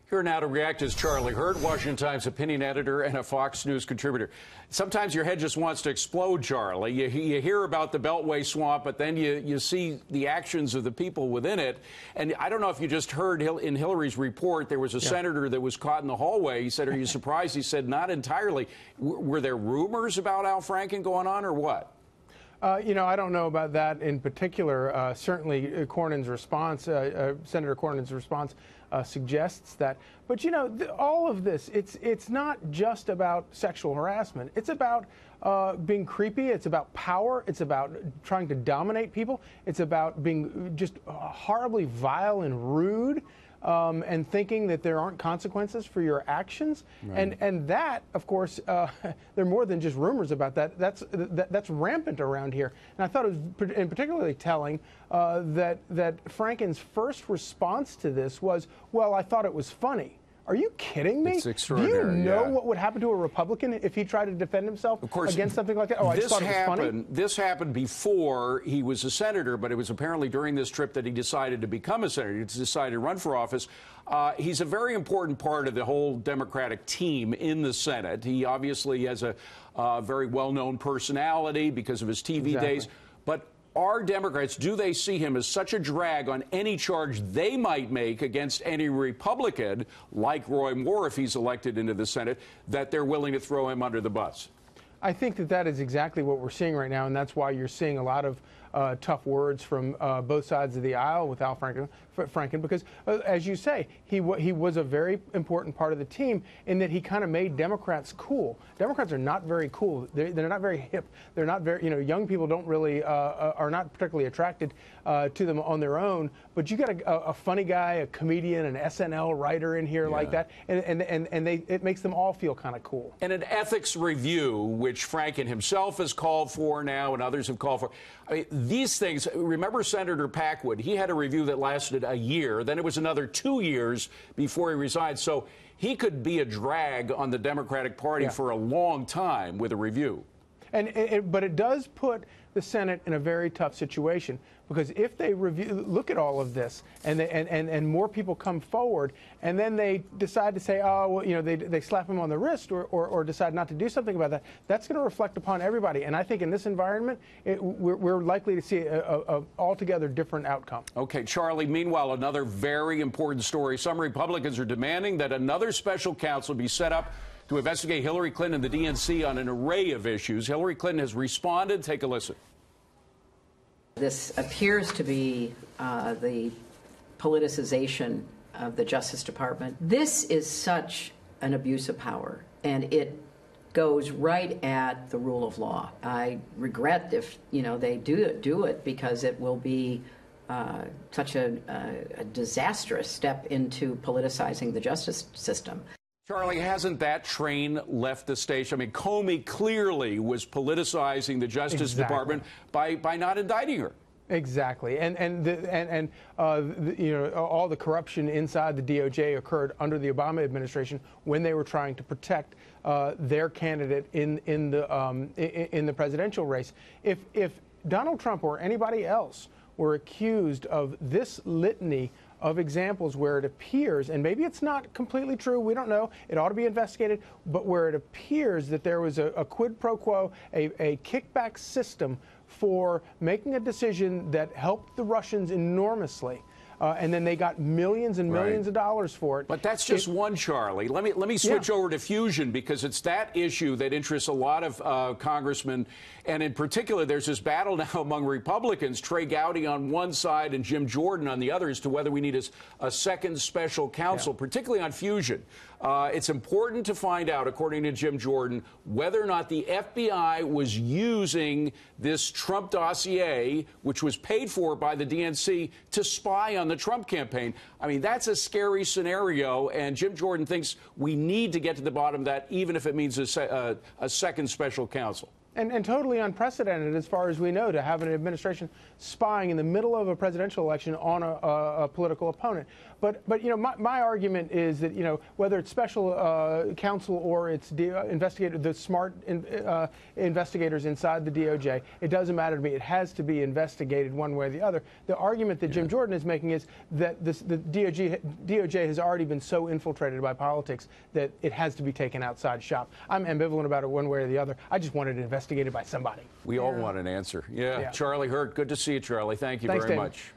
Here now to react is Charlie Hurd, Washington Times opinion editor and a Fox News contributor. Sometimes your head just wants to explode, Charlie. You hear about the Beltway swamp, but then you see the actions of the people within it. And I don't know if you just heard in Hillary's report, there was a senator that was caught in the hallway. He said, "Are you surprised?" He said, "Not entirely." Were there rumors about Al Franken going on or what? I don't know about that in particular. Certainly, Cornyn's response, Senator Cornyn's response, suggests that. But all of this, it's not just about sexual harassment. It's about being creepy. It's about power. It's about trying to dominate people. It's about being just horribly vile and rude. And thinking that there aren't consequences for your actions, right. and that, of course, there are more than just rumors about that. That's rampant around here. And I thought it was particularly telling that Franken's first response to this was, "Well, I thought it was funny." Are you kidding me? It's extraordinary. Do you know what would happen to a Republican if he tried to defend himself against something like that? Oh, I just thought it was funny. This happened before he was a senator, but it was apparently during this trip that he decided to become a senator. He decided to run for office. He's a very important part of the whole Democratic team in the Senate. He obviously has a very well-known personality because of his TV days. But are Democrats, do they see him as such a drag on any charge they might make against any Republican, like Roy Moore if he's elected into the Senate, that they're willing to throw him under the bus? I think that is exactly what we're seeing right now, and that's why you're seeing a lot of tough words from both sides of the aisle with Al Franken, because, as you say, he was a very important part of the team in that he kind of made Democrats cool. Democrats are not very cool. They're not very hip. They're not very, young people don't really, are not particularly attracted to them on their own. But you got a funny guy, a comedian, an SNL writer in here like that, and it makes them all feel kind of cool. And an ethics review, which Franken himself has called for now and others have called for. I mean, these things, remember Senator Packwood, he had a review that lasted a year, then it was another 2 years before he resigned. So he could be a drag on the Democratic Party for a long time with a review. But it does put the Senate in a very tough situation, because if they look at all of this and more people come forward and then they decide to say, oh, well, they slap him on the wrist or decide not to do something about that, that's going to reflect upon everybody. And I think in this environment, we're likely to see a altogether different outcome. Okay, Charlie, meanwhile, another very important story. Some Republicans are demanding that another special counsel be set up to investigate Hillary Clinton and the DNC on an array of issues. Hillary Clinton has responded. Take a listen. This appears to be the politicization of the Justice Department. This is such an abuse of power, and it goes right at the rule of law. I regret if they do it because it will be such a disastrous step into politicizing the justice system. Charlie, hasn't that train left the station? I mean, Comey clearly was politicizing the Justice Department by not indicting her. Exactly, and all the corruption inside the DOJ occurred under the Obama administration when they were trying to protect their candidate in the presidential race. If Donald Trump or anybody else were accused of this litany of examples where it appears, and maybe it's not completely true, we don't know, it ought to be investigated, but where it appears that there was a quid pro quo, a kickback system for making a decision that helped the Russians enormously. And then they got millions and millions of dollars for it. But that's just one, Charlie. Let me switch over to fusion, because it's that issue that interests a lot of congressmen. And in particular, there's this battle now among Republicans, Trey Gowdy on one side and Jim Jordan on the other, as to whether we need a second special counsel, particularly on fusion. It's important to find out, according to Jim Jordan, whether or not the FBI was using this Trump dossier, which was paid for by the DNC, to spy on the Trump campaign. I mean, that's a scary scenario, and Jim Jordan thinks we need to get to the bottom of that, even if it means a second special counsel. And totally unprecedented, as far as we know, to have an administration spying in the middle of a presidential election on a political opponent. But you know, my argument is that, you know, whether it's special counsel or it's the smart investigators inside the DOJ, it doesn't matter to me. It has to be investigated one way or the other. The argument that Jim Jordan is making is that the DOJ has already been so infiltrated by politics that it has to be taken outside shop. I'm ambivalent about it one way or the other. I just wanted it investigated by somebody. We all want an answer. Yeah. Charlie Hurt, good to see you, Charlie. Thanks, very much.